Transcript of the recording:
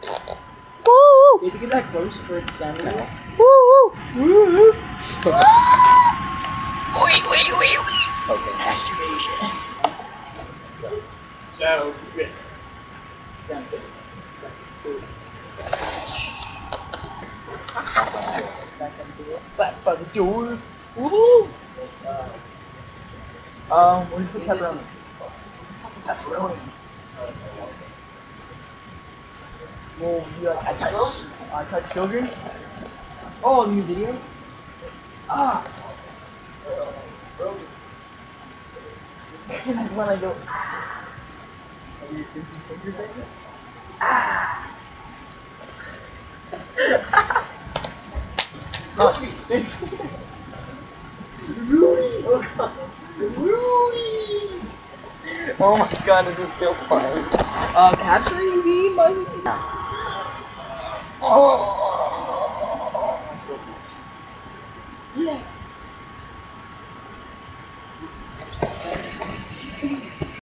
Woo! You have to get that close for it to sound like that. Woo! Woo! Okay, masturbation. So, yeah. Sound good. Back by the door. Woohoo! What do you put pepperoni? Pepperoni. Well, you like I touch children? Oh, new video? Ah! That's when I go, ah! Are you thinking finger baby? Ah! Rudy! Oh god! Rudy! Oh my god, this is so funny. Capturing me, my... Oh! Yeah!